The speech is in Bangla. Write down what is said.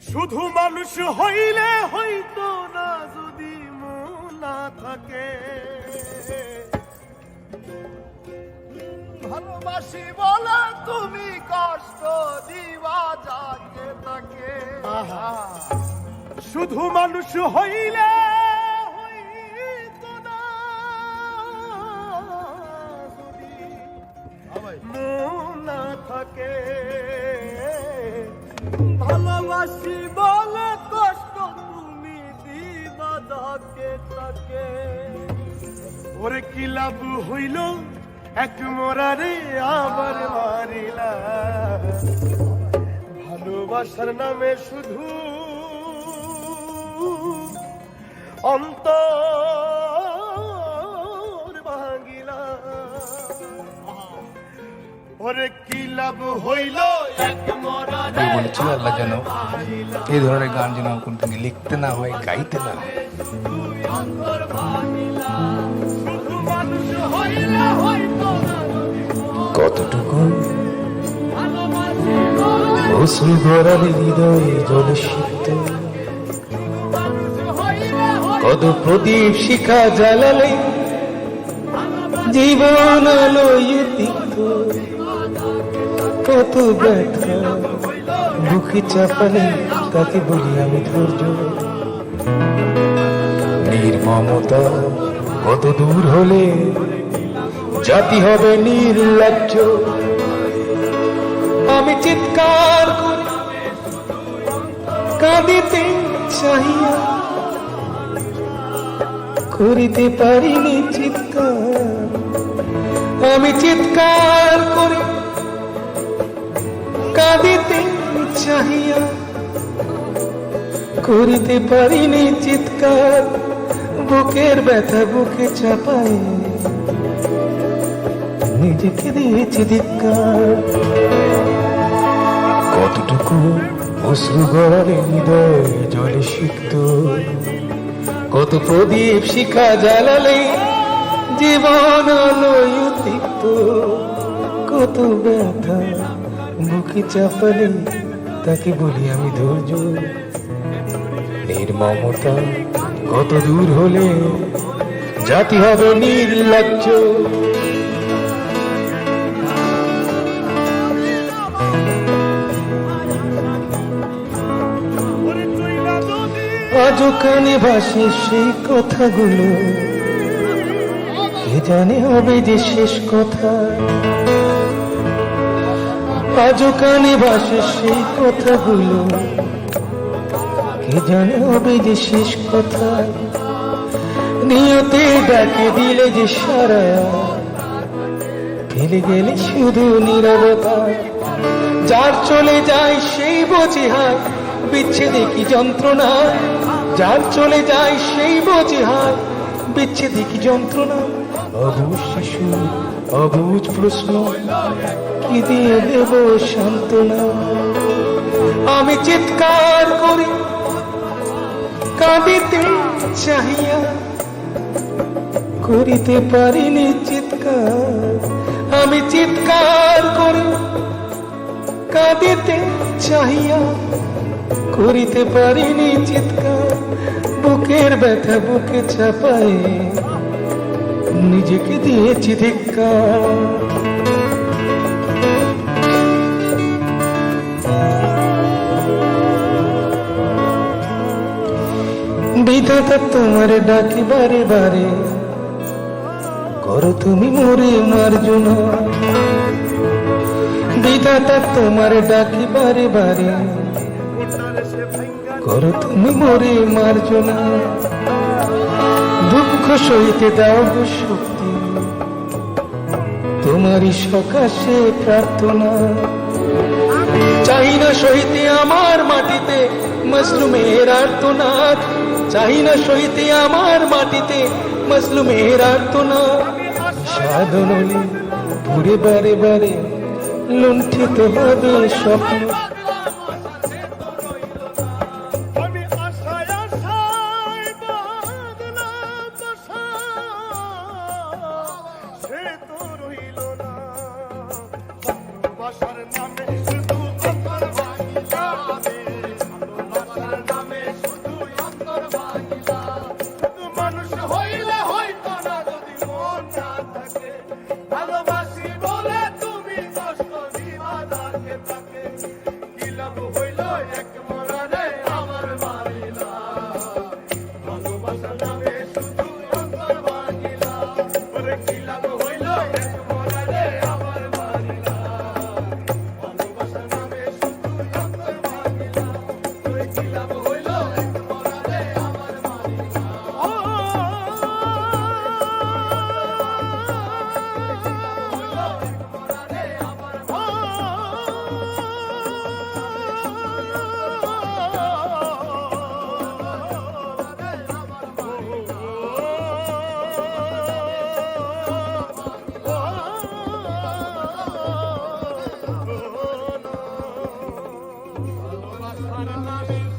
শুধু মানুষ হইলে হইতো না যদি মন না থাকে। ভালোবাসি বলে তুমি কষ্ট দিবা যাকে তাকে। শুধু মানুষ হইলে হইতো না যদি মন না থাকে। ভালোবাসি বলে কষ্ট তুমি দিবা যাকে তাকে। ওরে কি লাভ হইল এক মোরারে আবার মারিলা। ভালোবাসার নামে শুধু অন্তর ভাঙিলা। ওরে কি লাভ হইল এক মোরারে বলেছিল আল্লাহ যেন এই ধরনের গান যেন কোনদিন লিখতে না হয়, গাইতে না হয়। কতটুকু অশ্রু গড়ালে হৃদয়ে জলে সিক্ত, কত প্রদীপ শিখা জ্বালালে জীবন আলোয় তিক্ত, কত ব্যথা বুকে চাপালে তাকে বলি আমি ধৈর্য। নির্মমতা কত দূর হলে জাতি হবে নির্লজ্জ। আমি চিৎকার করি কাঁদিতে চাহিয়া, করিতে পারিনি চিৎকার। আমি চিৎকার করি কাঁদিতে চাহিয়া, করিতে পারিনি চিৎকার। বুকের ব্যথা বুকে চাপায় নিজেকে দিয়েছি ধিক্কার। কতটুকু অশ্রু গড়ালে হৃদয় জলে সিক্ত, কত প্রদীপ শিখা জ্বালালে জীবন আলোয় তিক্ত, কত ব্যথা বুকে চাপালে তাকে বলি আমি ধৈর্য। নির্মমতা কত দূর হলে জাতি হবে নির্লজ্জ। আজও কানে ভাসে সেই কথাগুলো, কে জানে হবে যে শেষ কথা। আজও কানে ভাসে সেই কথাগুলো, কে জানে হবে যে শেষ কথা। নিয়তে ডাকে দিলে যে সারা, ফেলে গেলে শুধু নীরবতা। যার চলে যায় সেই বোঝে হায় বিচ্ছেদে কি যন্ত্রণা। যার চলে যায় সেই বোঝে হায় বিচ্ছেদে কি যন্ত্রণা। অবুঝ শিশু অবুঝ প্রশ্ন, কি দিয়ে দেব সান্ত্বনা। আমি চিৎকার করি কাঁদিতে চাহিয়া, করিতে পারিনি চিৎকার। আমি চিৎকার করি কাঁদিতে চাহিয়া, করিতে পারিনি চিৎকার। বুকের ব্যথা বুকে চাপায় নিজেকে দিয়েছি ধিক্কার। বিধাতা তোমার ডাকি বারে বারে, করো তুমি মোরে মার্জনা। বিধাতা তোমার ডাকি বারে বারে, করো তুমি মোরে মার্জনা। দুঃখ সইতে দাও গো শক্তি, তোমারই সকাশে প্রার্থনা। চাই না সইতে আমার মাটিতে মজলুমের আর্তনাদ। চাই না সইতে আমার মাটিতে মজলুমের আর্তনাদ। সাধনলি ঘুরে বারে বারে লুণ্ঠিত হবে স্বপ্ন। ভালোবাসার নামে শুধু অন্তর ভাঙিয়া রে, হইল এক মরারে আমার মারিলা ভালোবাসা নামে শুধু অন্তর ভাঙিলা ওরে কি লাভ হইল এক মরারে আমার মারিলা ভালোবাসা নামে শুধু অন্তর ভাঙিলা ওরে কি লাভ হইল এক মরারে আমার মারিলা ভালোবাসার নামে